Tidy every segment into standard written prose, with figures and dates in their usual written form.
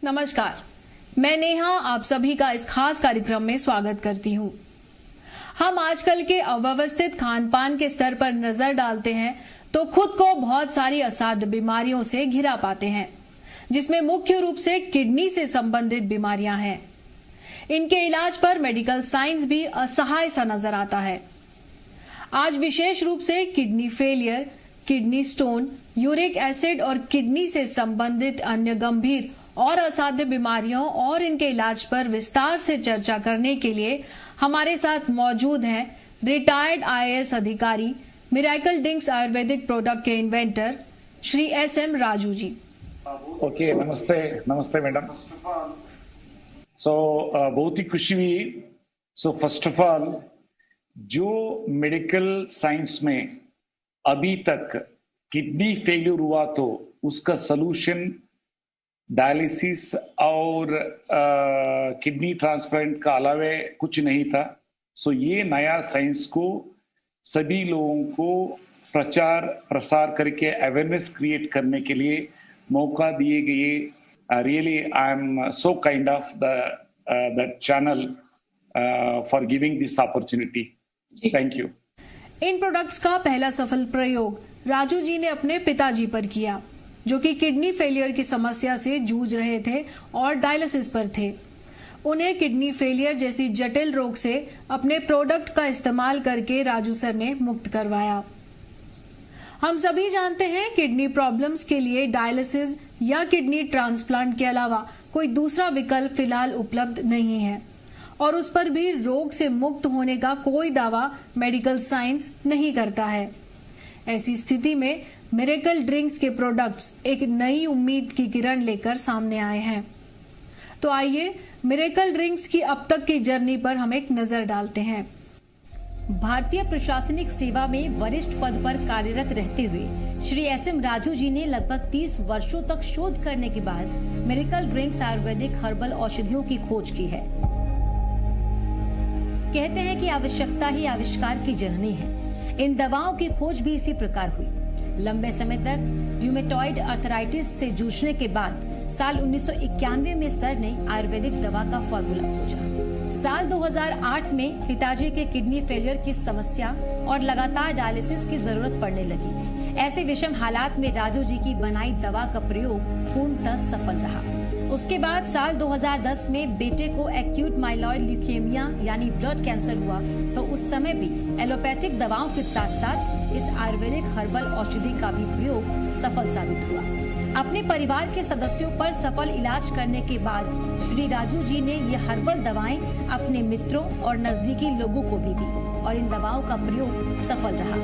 नमस्कार, मैं नेहा आप सभी का इस खास कार्यक्रम में स्वागत करती हूँ। हम आजकल के अव्यवस्थित खान पान के स्तर पर नजर डालते हैं तो खुद को बहुत सारी असाध्य बीमारियों से घिरा पाते हैं, जिसमें मुख्य रूप से किडनी से संबंधित बीमारियां हैं। इनके इलाज पर मेडिकल साइंस भी असहाय सा नजर आता है। आज विशेष रूप से kidney failure, kidney stone, uric acid और किडनी से संबंधित अन्य गंभीर और असाध्य बीमारियों और इनके इलाज पर विस्तार से चर्चा करने के लिए हमारे साथ मौजूद हैं रिटायर्ड आईएएस अधिकारी, मिरेकल ड्रिंक्स आयुर्वेदिक प्रोडक्ट के inventor Shri SM Raju ji. Okay, नमस्ते मैडम। बहुत ही खुशी हुई। फर्स्ट ऑफ ऑल, जो मेडिकल साइंस में अभी तक किडनी फेल्यूर हुआ तो उसका सलूशन डायलिसिस और किडनी ट्रांसप्लांट का अलावे कुछ नहीं था। ये नया साइंस को सभी लोगों को प्रचार प्रसार करके अवेयरनेस क्रिएट करने के लिए मौका दिए गए। Really I am so kind of the channel for giving this opportunity. Thank you. In products का पहला सफल प्रयोग राजू जी ने अपने पिताजी पर किया, जो कि किडनी फेलियर की समस्या से जूझ रहे थे और डायलिसिस पर थे। उन्हें किडनी फेलियर जैसी जटिल रोग से अपने प्रोडक्ट का इस्तेमाल करके राजू सर ने मुक्त करवाया। हम सभी जानते हैं किडनी प्रॉब्लम्स के लिए डायलिसिस या किडनी ट्रांसप्लांट के अलावा कोई दूसरा विकल्प फिलहाल उपलब्ध नहीं है और उस पर भी रोग से मुक्त होने का कोई दावा मेडिकल साइंस नहीं करता है। ऐसी स्थिति में मिरेकल ड्रिंक्स के प्रोडक्ट्स एक नई उम्मीद की किरण लेकर सामने आए हैं। तो आइए मिरेकल ड्रिंक्स की अब तक की जर्नी पर हम एक नजर डालते हैं। भारतीय प्रशासनिक सेवा में वरिष्ठ पद पर कार्यरत रहते हुए श्री एसएम राजू जी ने लगभग 30 वर्षों तक शोध करने के बाद मिरेकल ड्रिंक्स आयुर्वेदिक हर्बल औषधियों की खोज की है। कहते हैं कि आवश्यकता ही आविष्कार की जननी है। इन दवाओं की खोज भी इसी प्रकार हुई। लंबे समय तक र्यूमेटॉइड आर्थराइटिस से जूझने के बाद साल 1991 में सर ने आयुर्वेदिक दवा का फॉर्मूला खोजा। साल 2008 में पिताजी के किडनी फेलियर की समस्या और लगातार डायलिसिस की जरूरत पड़ने लगी। ऐसे विषम हालात में राजू जी की बनाई दवा का प्रयोग पूर्णतः सफल रहा। उसके बाद साल 2010 में बेटे को एक्यूट माइलॉइड ल्यूकेमिया यानी ब्लड कैंसर हुआ, तो उस समय भी एलोपैथिक दवाओं के साथ साथ इस आयुर्वेदिक हर्बल औषधि का भी प्रयोग सफल साबित हुआ। अपने परिवार के सदस्यों पर सफल इलाज करने के बाद श्री राजू जी ने ये हर्बल दवाएं अपने मित्रों और नजदीकी लोगों को भी दी और इन दवाओं का प्रयोग सफल रहा।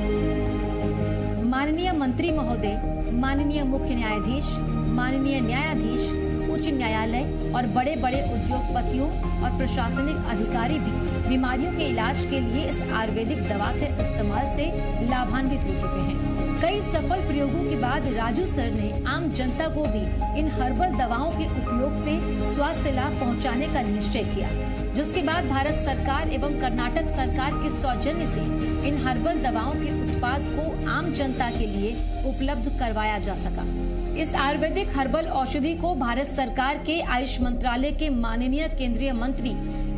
माननीय मंत्री महोदय, माननीय मुख्य न्यायाधीश, माननीय न्यायाधीश, उच्च न्यायालय और बड़े बड़े उद्योगपतियों और प्रशासनिक अधिकारी भी बीमारियों के इलाज के लिए इस आयुर्वेदिक दवा के इस्तेमाल से लाभान्वित हो चुके हैं। कई सफल प्रयोगों के बाद राजू सर ने आम जनता को भी इन हर्बल दवाओं के उपयोग से स्वास्थ्य लाभ पहुंचाने का निश्चय किया, जिसके बाद भारत सरकार एवं कर्नाटक सरकार के सौजन्य से इन हर्बल दवाओं के उत्पाद को आम जनता के लिए उपलब्ध करवाया जा सका। इस आयुर्वेदिक हर्बल औषधि को भारत सरकार के आयुष मंत्रालय के माननीय केंद्रीय मंत्री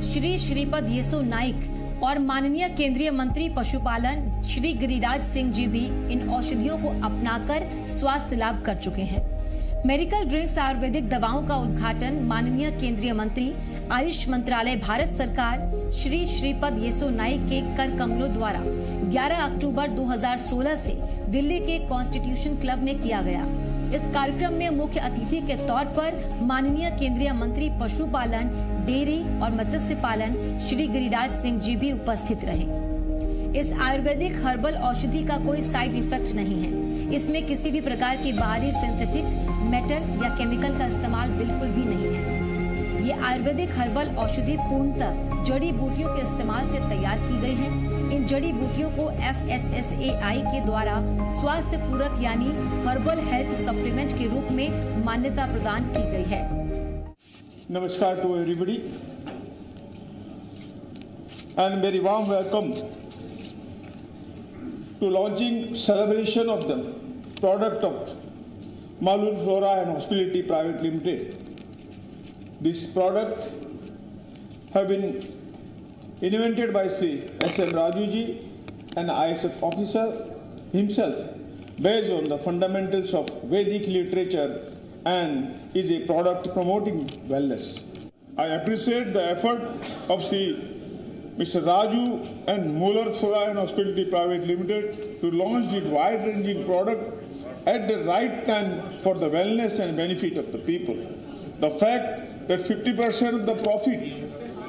श्री श्रीपद येसो नाइक और माननीय केंद्रीय मंत्री पशुपालन श्री गिरिराज सिंह जी भी इन औषधियों को अपनाकर स्वास्थ्य लाभ कर चुके हैं। मेडिकल ड्रिंक्स आयुर्वेदिक दवाओं का उद्घाटन माननीय केंद्रीय मंत्री आयुष मंत्रालय भारत सरकार श्री श्रीपद येसो नाइक के कर कमलों द्वारा 11 अक्टूबर 2016 से दिल्ली के कॉन्स्टिट्यूशन क्लब में किया गया। इस कार्यक्रम में मुख्य अतिथि के तौर पर माननीय केंद्रीय मंत्री पशुपालन, डेयरी और मत्स्य पालन श्री गिरिराज सिंह जी भी उपस्थित रहे। इस आयुर्वेदिक हर्बल औषधि का कोई साइड इफेक्ट नहीं है। इसमें किसी भी प्रकार की बाहरी सिंथेटिक, मेटल या केमिकल का इस्तेमाल बिल्कुल भी नहीं है। ये आयुर्वेदिक हर्बल औषधि पूर्णतः जड़ी बूटियों के इस्तेमाल से तैयार की गई है। इन जड़ी बूटियों को FSSAI के द्वारा स्वास्थ्य पूरक यानी हर्बल हेल्थ सप्लीमेंट के रूप में मान्यता प्रदान की गई है। नमस्कार to everybody and very warm welcome to launching celebration of the product of Malur Flora and Hospitality Private Limited. This product have been invented by Sri S.M. Rajuji, an ISF officer himself, based on the fundamentals of Vedic literature, and is a product promoting wellness. I appreciate the effort of Mr. Raju and Muller Solar and Hospitality Private Limited to launch this wide-ranging product at the right time for the wellness and benefit of the people. The fact that 50% of the profit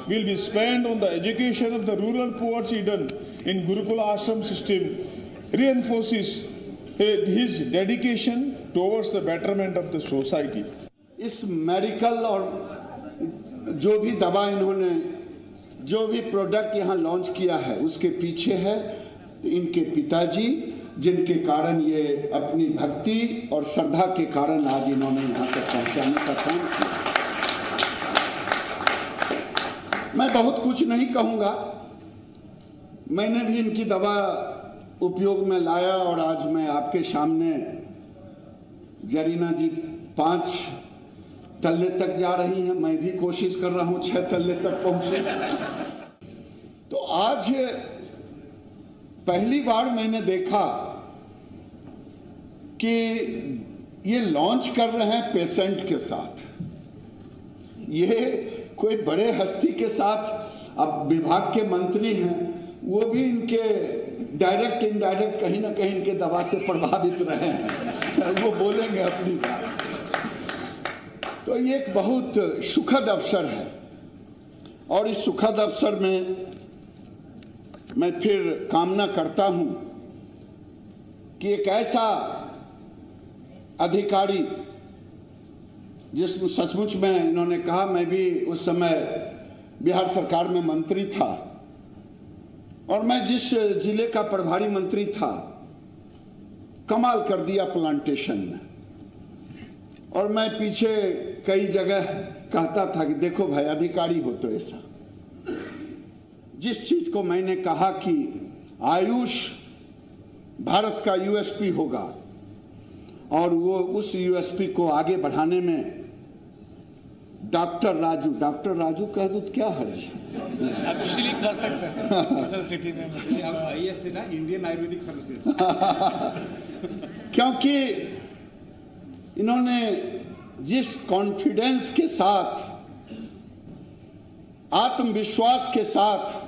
will be spent on the education of the rural poor children in Gurukula Ashram system reinforces his dedication towards the betterment of the society. इस medical और जो भी दवा इन्होंने जो भी product यहाँ launch किया है उसके पीछे है इनके पिताजी, जिनके कारण ये अपनी भक्ति और श्रद्धा के कारण आज इन्होंने यहाँ तक पहुँचाने का काम किया। मैं बहुत कुछ नहीं कहूँगा, मैंने भी इनकी दवा उपयोग में लाया और आज मैं आपके सामने जरीना जी 5 तल्ले तक जा रही हैं, मैं भी कोशिश कर रहा हूं 6 तल्ले तक पहुंचे। तो आज पहली बार मैंने देखा कि ये लॉन्च कर रहे हैं पेशेंट के साथ, ये कोई बड़े हस्ती के साथ। अब विभाग के मंत्री हैं, वो भी इनके डायरेक्ट इनडायरेक्ट कहीं ना कहीं इनके दवा से प्रभावित रहे हैं, वो बोलेंगे अपनी बात। तो ये एक बहुत सुखद अवसर है और इस सुखद अवसर में मैं फिर कामना करता हूं कि एक ऐसा अधिकारी जिसमें सचमुच में इन्होंने कहा, मैं भी उस समय बिहार सरकार में मंत्री था और मैं जिस जिले का प्रभारी मंत्री था कमाल कर दिया प्लांटेशन में। और मैं पीछे कई जगह कहता था कि देखो भाई अधिकारी हो तो ऐसा। जिस चीज को मैंने कहा कि आयुष भारत का यूएसपी होगा और वो उस यूएसपी को आगे बढ़ाने में डॉक्टर राजू कह दो तो क्या हर्ज ऑफिशियली कर सकते हैं सर सिटी में, मतलब आईएससी ना, इंडियन आयुर्वेदिक सर्विसेज। क्योंकि इन्होंने जिस कॉन्फिडेंस के साथ, आत्मविश्वास के साथ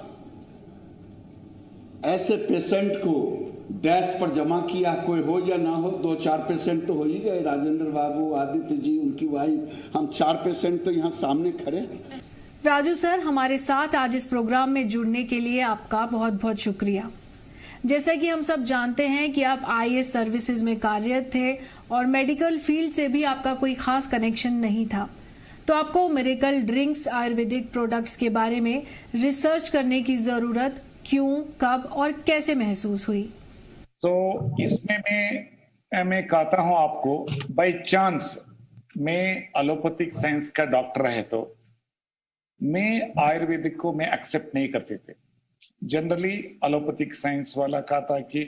ऐसे पेशेंट को डैश पर जमा किया, कोई हो या ना हो, 2-4 पेशेंट तो हो ही गए, राजेंद्र बाबू, आदित्य जी, उनकी वाइफ, हम 4 पेशेंट तो यहाँ सामने खड़े। राजू सर, हमारे साथ आज इस प्रोग्राम में जुड़ने के लिए आपका बहुत बहुत शुक्रिया। जैसा कि हम सब जानते हैं कि आप आईएएस सर्विसेज में कार्यरत थे और मेडिकल फील्ड से भी आपका कोई खास कनेक्शन नहीं था, तो आपको मिरेकल ड्रिंक्स आयुर्वेदिक प्रोडक्ट्स के बारे में रिसर्च करने की जरूरत क्यों, कब और कैसे महसूस हुई? तो इसमें मैं कहता हूं आपको, बाय चांस मैं एलोपैथिक साइंस का डॉक्टर है तो मैं आयुर्वेदिक को मैं एक्सेप्ट नहीं करते थे। जनरली एलोपैथिक साइंस वाला कहता कि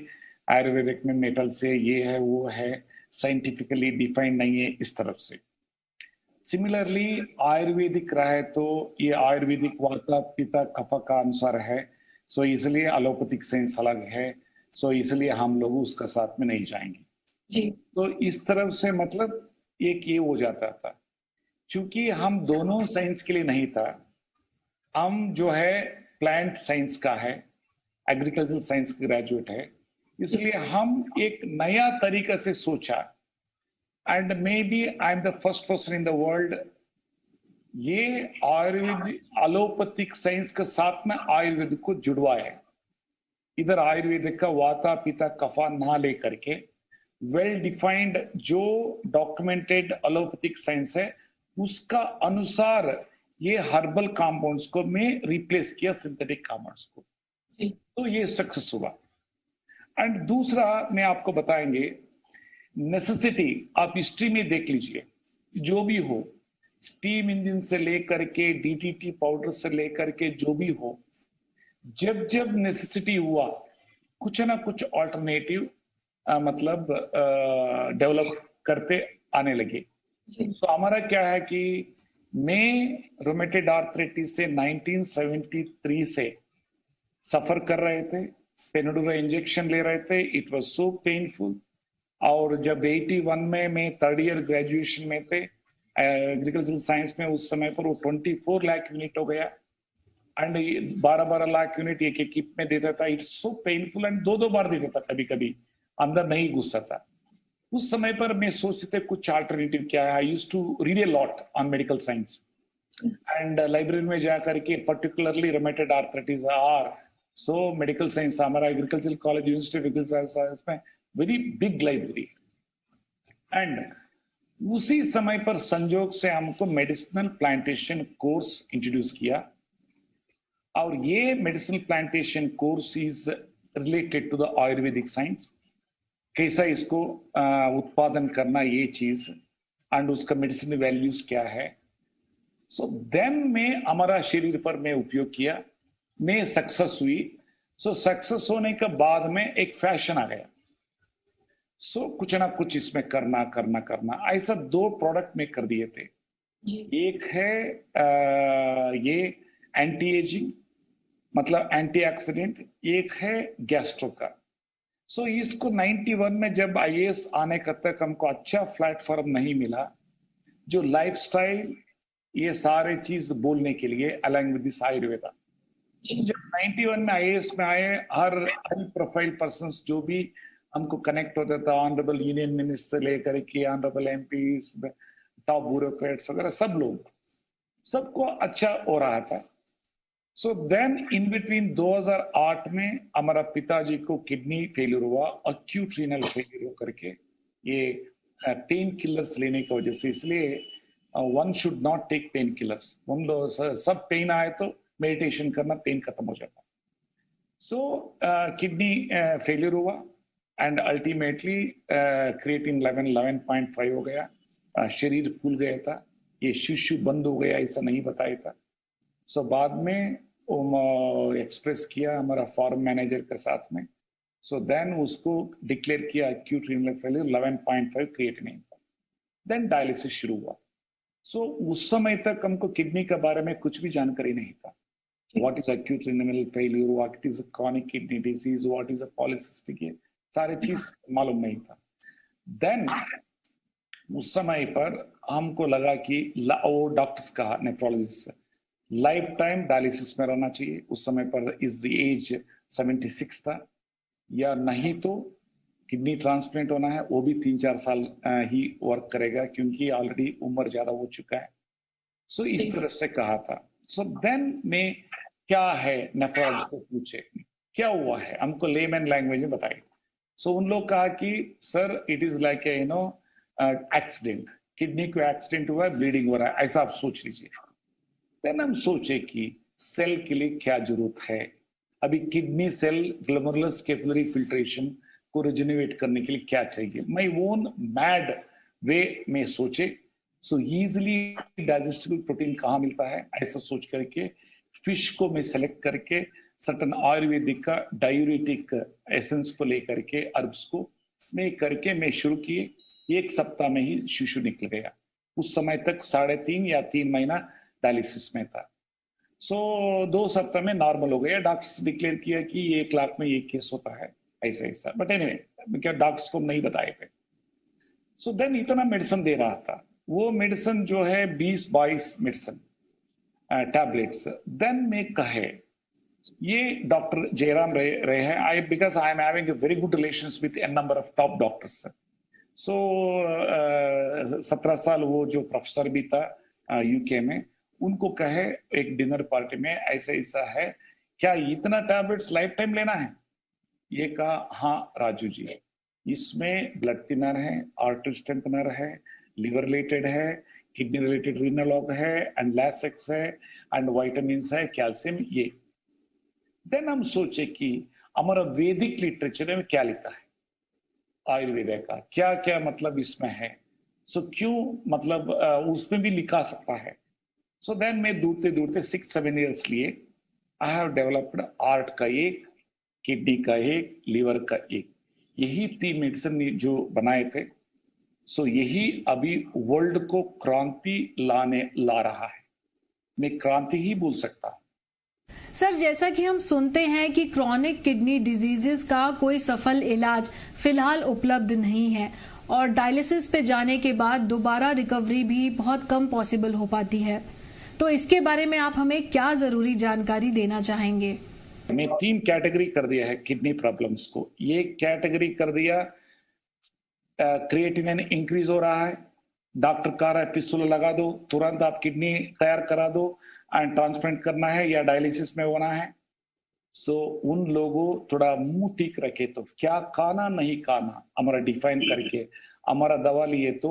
आयुर्वेदिक में मेटल से ये है वो है, साइंटिफिकली डिफाइंड नहीं है इस तरफ से। सिमिलरली आयुर्वेदिक रहे तो ये आयुर्वेदिक वाता पिता कफा का अनुसार है, सो इसलिए एलोपैथिक साइंस अलग है, सो इसलिए हम लोग उसका साथ में नहीं जाएंगे जी। तो इस तरफ से मतलब एक ये हो जाता था, क्योंकि हम दोनों साइंस के लिए नहीं था, हम जो है प्लांट साइंस का है, एग्रीकल्चर साइंस का ग्रेजुएट है, इसलिए हम एक नया तरीका से सोचा and may be I am the first person in the world ये आयुर्वेद एलोपैथिक साइंस के साथ में आयुर्वेद को जुड़वाया है। इधर आयुर्वेदिक का वाता पिता कफा ना लेकर के वेल डिफाइंड जो डॉक्यूमेंटेड एलोपैथिक साइंस है उसका अनुसार ये हर्बल कंपाउंड्स को मैं रिप्लेस किया सिंथेटिक कंपाउंड्स को, तो ये सक्सेस हुआ। एंड दूसरा मैं आपको बताएंगे नेसेसिटी, आप हिस्ट्री में देख लीजिए, जो भी हो स्टीम इंजन से लेकर के डीटीटी पाउडर से लेकर के जो भी हो, जब जब नेसेसिटी हुआ कुछ ना कुछ ऑल्टरनेटिव मतलब डेवलप करते आने लगे। तो हमारा क्या है कि मैं रोमेटेड आर्थराइटिस से 1973 से सफर कर रहे थे, पेनिडोरा इंजेक्शन ले रहे थे, इट वाज सो पेनफुल। और जब 81 में मैं थर्ड ईयर ग्रेजुएशन में थे एग्रीकल्चरल साइंस में, उस समय पर वो 24 लाख यूनिट हो गया एंड 12 लाख यूनिट एक किट में देता था। इट्स सो पेनफुल एंड दो बार देता था, कभी कभी अंदर नहीं घुसता था। उस समय पर मैं सोचते कुछ अल्टरनेटिव क्या है। I used to read a lot on medical science and library में जाकर के particularly rheumatoid arthritis are so medical science, हमारा agriculture college university of agriculture science में वेरी बिग लाइब्रेरी। एंड उसी समय पर संजोग से हमको मेडिसिनल प्लांटेशन कोर्स इंट्रोड्यूस किया, और ये medicinal plantation course is related to the Ayurvedic science, कैसा इसको उत्पादन करना ये चीज एंड उसका मेडिसिनल वैल्यूज क्या है। सो देन में हमारा शरीर पर मैं उपयोग किया, मैं सक्सेस हुई। सो सक्सेस होने के बाद में एक फैशन आ गया, सो कुछ ना कुछ इसमें करना करना करना, ऐसा 2 प्रोडक्ट में कर दिए थे। एक है ये एंटी एजिंग मतलब एंटीऑक्सीडेंट, एक है गैस्ट्रो का। सो इसको 91 में जब आईएएस आने का तक हमको अच्छा प्लेटफॉर्म नहीं मिला, जो लाइफस्टाइल ये सारे चीज बोलने के लिए अलॉन्ग विद दिस आयुर्वेदा। जब 91 में आईएएस में आए, हर हाई प्रोफाइल पर्संस जो भी हमको कनेक्ट होता था, ऑनरेबल यूनियन मिनिस्टर लेकर के ऑनरेबल एमपीज, टॉप ब्यूरोक्रेट्स वगैरह, सब लोग, सबको अच्छा हो रहा था। सो देन इन बिटवीन 2008 में हमारा पिताजी को किडनी फेलियर हुआ, अक्यूट रीनल फेलियर होकर के, ये पेन किलर्स लेने की वजह से। इसलिए one should not take pain killers. सब पेन आए तो मेडिटेशन करना, पेन खत्म हो जाता। सो किडनी फेलियर हुआ एंड अल्टीमेटली क्रिएटिन 11.5 हो गया, शरीर फूल गया था, ये शिशु बंद हो गया, ऐसा नहीं बताया था। सो बाद में एक्सप्रेस किया हमारा फार्म मैनेजर के साथ में। सो देन उसको डिक्लेयर किया acute renal failure, 11.5 creatinine. Then dialysis शुरू हुआ। सो उस समय तक हमको किडनी के बारे में कुछ भी जानकारी नहीं था। What is acute renal failure, what is chronic kidney disease, what is a polycystic, ये सारे चीज मालूम नहीं था। देन उस समय पर हमको लगा कि वो डॉक्टर्स का, नेफ्रोलॉजिस्ट, लाइफ टाइम डायलिसिस में रहना चाहिए। उस समय पर इज एज 76 था, या नहीं तो किडनी ट्रांसप्लांट होना है, वो भी 3-4 साल ही वर्क करेगा, क्योंकि ऑलरेडी उम्र ज्यादा हो चुका है। सो इस तरह से कहा था। सो देन में क्या है, नेफ्रोलॉजिस्ट को पूछे क्या हुआ है, हमको लेमैन लैंग्वेज में बताइए। सो उन लोग कहा कि sir it is like a accident, kidney को एक्सीडेंट हुआ है, ब्लीडिंग हो रहा है, ऐसा आप सोच लीजिए। देन हम सोचे कि सेल के लिए क्या जरूरत है। अभी kidney cell glomerulus capillary filtration को रिजेनरेट करने के लिए क्या चाहिए। माय ओन मैड वे में सोचे। सो इजिली डाइजेस्टेबल प्रोटीन कहाँ मिलता है, ऐसा सोच करके फिश को मैं सेलेक्ट करके सर्टन आयुर्वेदिक का डायूरेटिक एसेंस को लेकर के अर्ब्स को मैं शुरू किए। 1 सप्ताह में ही शिशु निकल गया। उस समय तक 3.5 या 3 महीना डायलिसिस में था। सो 2 सप्ताह में नॉर्मल हो गया। डॉक्टर्स डिक्लेयर किया कि 1 लाख में 1 केस होता है, ऐसा ऐसा। बट एनीवे क्या डॉक्टर्स को नहीं बताए थे। सो देन इतना मेडिसिन दे रहा था, वो मेडिसिन जो है 20-22 मेडिसिन टैबलेट्स। देन में कहे ये डॉक्टर जयराम रहे हैं, because I am having a very good relations with a number of top doctors. So 17 साल वो जो प्रोफेसर भी था यूके में, उनको कहे एक डिनर पार्टी में ऐसा ऐसा है, क्या इतना टैबलेट्स लाइफ टाइम लेना है? ये कहा हाँ राजू जी, इसमें ब्लड थिनर है, आर्टरी स्ट्रेंथनर है, लिवर रिलेटेड है, किडनी रिलेटेड रीनलॉग है, एंड लैसेक्स है, एंड विटामिन है, कैल्शियम, ये। देन हम सोचे कि हमारा वैदिक लिटरेचर में क्या लिखा है आयुर्वेदा का, क्या क्या मतलब इसमें है। सो क्यों मतलब उसमें भी लिखा सकता है। सो देन मैं दूरते 6-7 ईयर्स लिए आई हैव डेवलप्ड आर्ट का एक, किडनी का एक, लिवर का एक, यही 3 मेडिसिन जो बनाए थे। सो यही अभी वर्ल्ड को क्रांति ला रहा है। मैं क्रांति ही बोल सकता हूं। सर, जैसा कि हम सुनते हैं कि क्रॉनिक किडनी डिजीजेस का कोई सफल इलाज फिलहाल उपलब्ध नहीं है और डायलिसिस पे जाने के बाद दोबारा रिकवरी भी बहुत कम पॉसिबल हो पाती है, तो इसके बारे में आप हमें क्या जरूरी जानकारी देना चाहेंगे? मैं 3 कैटेगरी कर दिया है किडनी प्रॉब्लम्स को। ये कैटेगरी कर दिया, क्रिएटिनिन इंक्रीज हो रहा है, डॉक्टर कह रहा है पिस्तौल लगा दो, तुरंत आप किडनी तैयार करा दो एंड ट्रांसप्लांट करना है या डायलिसिस में होना है। सो उन लोगों थोड़ा मुंह ठीक रखे तो क्या खाना नहीं खाना हमारा डिफाइन करके हमारा दवा लिए तो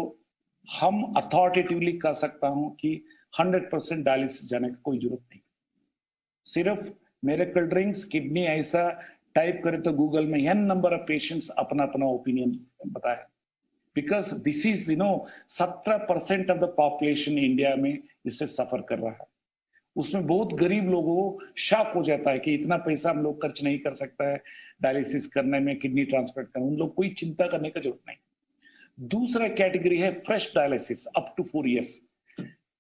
हम अथॉरिटेटिवली कह सकता हूं कि 100% डायलिसिस जाने की कोई जरूरत नहीं। सिर्फ मिरेकल ड्रिंक्स किडनी ऐसा टाइप करे तो गूगल में n नंबर ऑफ पेशेंट्स अपना अपना ओपिनियन बताए, because this is 17% of the population India में इससे सफर कर रहा है। उसमें बहुत गरीब लोगों को शॉक हो जाता है कि इतना पैसा हम लोग खर्च नहीं कर सकता है डायलिसिस करने में, किडनी ट्रांसप्लांट करने, उन लोग कोई चिंता करने का जरूरत नहीं। दूसरा कैटेगरी है fresh dialysis up to 4 years.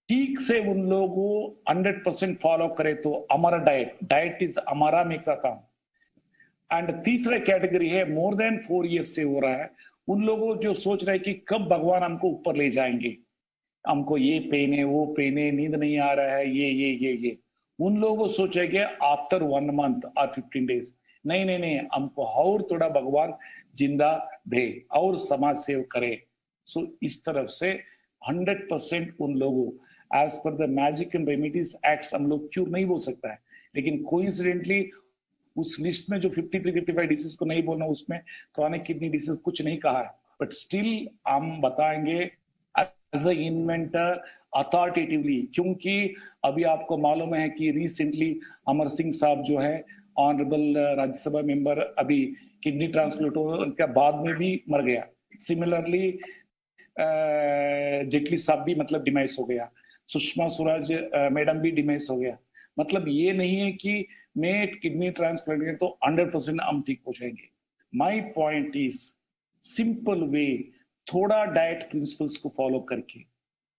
ठीक से उन लोगों को 100% फॉलो करे तो हमारा डाइट इज हमारा मैं कहता हूं। एंड तीसरा कैटेगरी है मोर देन 4 इयर्स से हो रहा है, उन लोगों जो सोच रहे हैं कि कब भगवान हमको ऊपर ले जाएंगे, हमको ये पेन है वो पेन है, नींद नहीं आ रहा है, ये उन लोगों को सोचेंगे आफ्टर 1 मंथ और 15 डेज नहीं हमको और थोड़ा भगवान जिंदा दे और समाज सेव करे। सो इस तरफ से 100% उन लोगों as per the magic and remedies acts हम लोग क्यूर नहीं बोल सकता है, लेकिन कोइंसिडेंटली उस लिस्ट में जो 53-55 डिसीज को नहीं बोलना, उसमें क्रॉनिक किडनी डिसीज कुछ नहीं कहा है, बट स्टिल हम बताएंगे एज अ इन्वेंटर अथॉरिटेटिवली, क्योंकि अभी आपको मालूम है कि रिसेंटली अमर सिंह साहब जो है ऑनरेबल राज्यसभा मेंबर, अभी किडनी ट्रांसप्लांट के बाद में भी मर गया। सिमिलरली जेटली साहब भी मतलब डिमाइस हो गया, सुषमा स्वराज मैडम भी डिमाइस हो गया। मतलब ये नहीं है कि मैं किडनी ट्रांसप्लांट करें तो 100% हम ठीक हो जाएंगे। My point is simple way, थोड़ा डाइट प्रिंसिपल्स को फॉलो करके,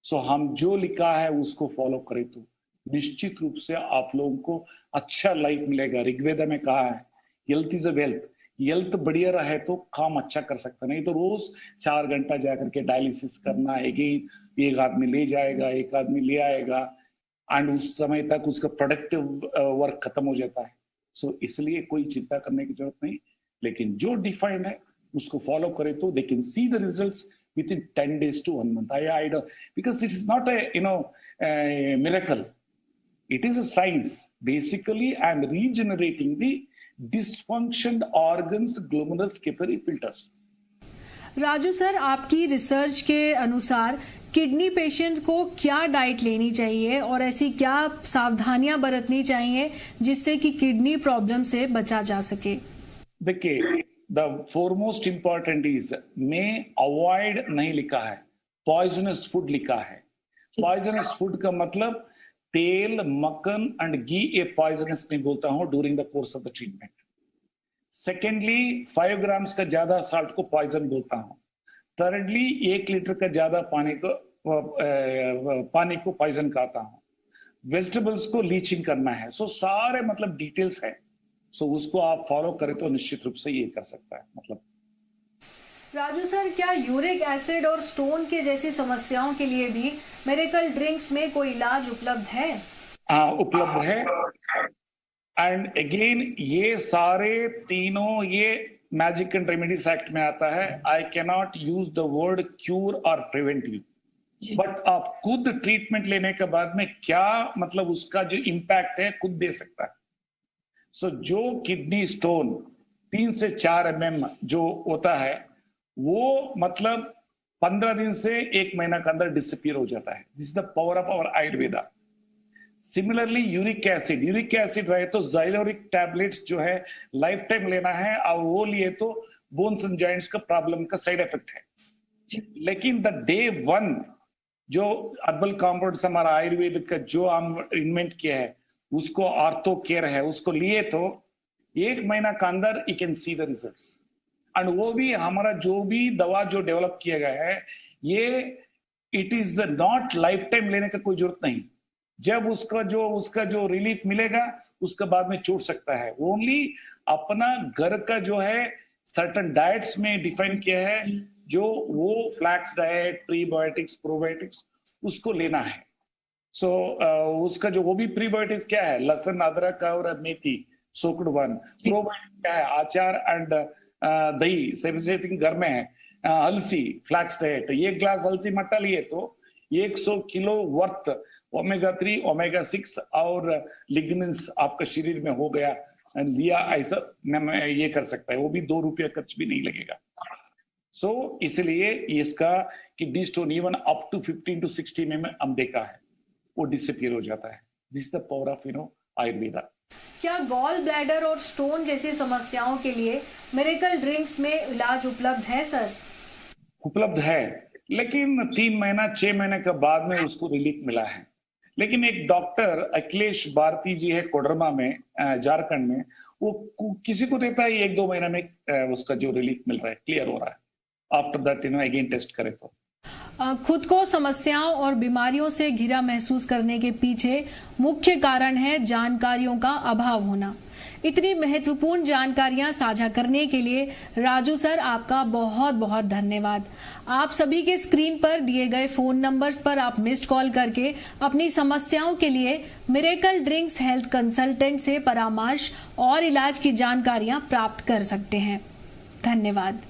सो हम जो लिखा है उसको फॉलो करें तो निश्चित रूप से आप लोगों को अच्छा लाइफ मिलेगा। ऋग्वेदा में कहा है health is a wealth, health बढ़िया रहे तो काम अच्छा कर सकता, नहीं तो रोज 4 घंटा जाकर के डायलिसिस करना, अगेन एक आदमी ले जाएगा एक आदमी ले आएगा एंड उस समय तक उसका प्रोडक्टिव वर्क खत्म हो जाता है। सो इसलिए कोई चिंता करने की जरूरत नहीं, लेकिन जो डिफाइंड है उसको फॉलो करे तो they can see the results within 10 days to 1 month. I don't, because it is not a miracle. It is a science. Basically, I am regenerating the dysfunctioned organs, glomerulus, capillary filters. Raju sir, आपकी research के अनुसार kidney patient को क्या diet लेनी चाहिए और ऐसी क्या सावधानियां बरतनी चाहिए जिससे कि किडनी प्रॉब्लम से बचा जा सके? देखिए, द फोरमोस्ट इंपॉर्टेंट इज में अवॉइड नहीं लिखा है, पॉइजनस फूड लिखा है। पॉइजनस फूड का मतलब तेल, मक्खन एंड घी, ये पॉइजनस नहीं बोलता हूं during the course of the treatment. Secondly 5 grams का ज्यादा साल्ट को पॉइजन बोलता हूं। थर्डली 1 लीटर का ज्यादा पानी को पॉइजन कहता हूं। वेजिटेबल्स को लीचिंग करना है। सो सारे मतलब डिटेल्स है, सो उसको आप फॉलो करें तो निश्चित रूप से ये कर सकता है। मतलब राजू सर, क्या यूरिक एसिड और स्टोन के जैसी समस्याओं के लिए भी मिरेकल ड्रिंक्स में कोई इलाज उपलब्ध है? हाँ, उपलब्ध है। एंड अगेन ये सारे तीनों ये मैजिक एंड रेमेडीज एक्ट में आता है। I can not use the word cure और प्रिवेंटिव, बट आप खुद ट्रीटमेंट लेने के बाद में क्या मतलब उसका जो इम्पैक्ट है खुद दे सकता है। सो जो किडनी स्टोन 3 से 4 mm जो होता है वो मतलब 15 दिन से 1 महीना के अंदर डिसअपीयर हो जाता है। This is the power of our Ayurveda. Similarly uric acid रहे तो ज़ाइलोरिक टैबलेट्स जो है लाइफ टाइम लेना है, और वो लिए तो बोन्स एंड जॉइंट्स का प्रॉब्लम का साइड इफेक्ट है। लेकिन द डे 1 जो हर्बल कॉम्पाउंड्स हमारा आयुर्वेद का जो हम इन्वेंट किया है उसको ऑर्थो केयर है, उसको लिए तो 1 महीना के अंदर you can see the results. And वो भी हमारा जो भी दवा जो डेवलप किया गया है, ये it is not life time लेने का कोई जरूरत नहीं। जब उसका जो रिलीफ मिलेगा उसके बाद में छूट सकता है। ओनली अपना घर का जो है सर्टन डाइट्स में डिफाइन किया है, जो वो फ्लैक्स डाइट, प्रीबायोटिक्स, प्रोबायोटिक्स उसको लेना है। सो उसका जो वो भी प्रीबायोटिक्स क्या है, लहसुन, अदरक और मेथी, सोक्ड वन। प्रोबायोटिक्स क्या है, आचार एंड दही, सेविंग घर में है। अलसी, फ्लैक्स डाइट, 1 ग्लास अलसी मट्टा लिए तो 100 किलो वर्थ ओमेगा-3, ओमेगा-6 और लिग्निन्स आपका शरीर में हो गया लिया, ऐसा ये कर सकता है। वो भी 2 रुपया खर्च भी नहीं लगेगा। सो इसलिए इसका kidney stone even up to 15 to 60 में हम देखा है, वो डिसअपियर हो जाता है। This is the power of Ayurveda. क्या गॉल ब्लैडर और स्टोन जैसी समस्याओं के लिए मिरेकल ड्रिंक्स में इलाज उपलब्ध है सर? उपलब्ध है, लेकिन 3 महीना 6 महीने के बाद में उसको रिलीफ मिला है। लेकिन एक डॉक्टर अखिलेश भारती जी है कोडरमा में, झारखंड में, वो किसी को देता है 1-2 महीने में उसका जो रिलीफ मिल रहा है, क्लियर हो रहा है। आफ्टर दैट अगेन टेस्ट करे तो खुद को समस्याओं और बीमारियों से घिरा महसूस करने के पीछे मुख्य कारण है जानकारियों का अभाव होना। इतनी महत्वपूर्ण जानकारियां साझा करने के लिए राजू सर आपका बहुत बहुत धन्यवाद। आप सभी के स्क्रीन पर दिए गए फोन नंबर्स पर आप मिस्ड कॉल करके अपनी समस्याओं के लिए मिरेकल ड्रिंक्स हेल्थ कंसल्टेंट से परामर्श और इलाज की जानकारियां प्राप्त कर सकते हैं। धन्यवाद।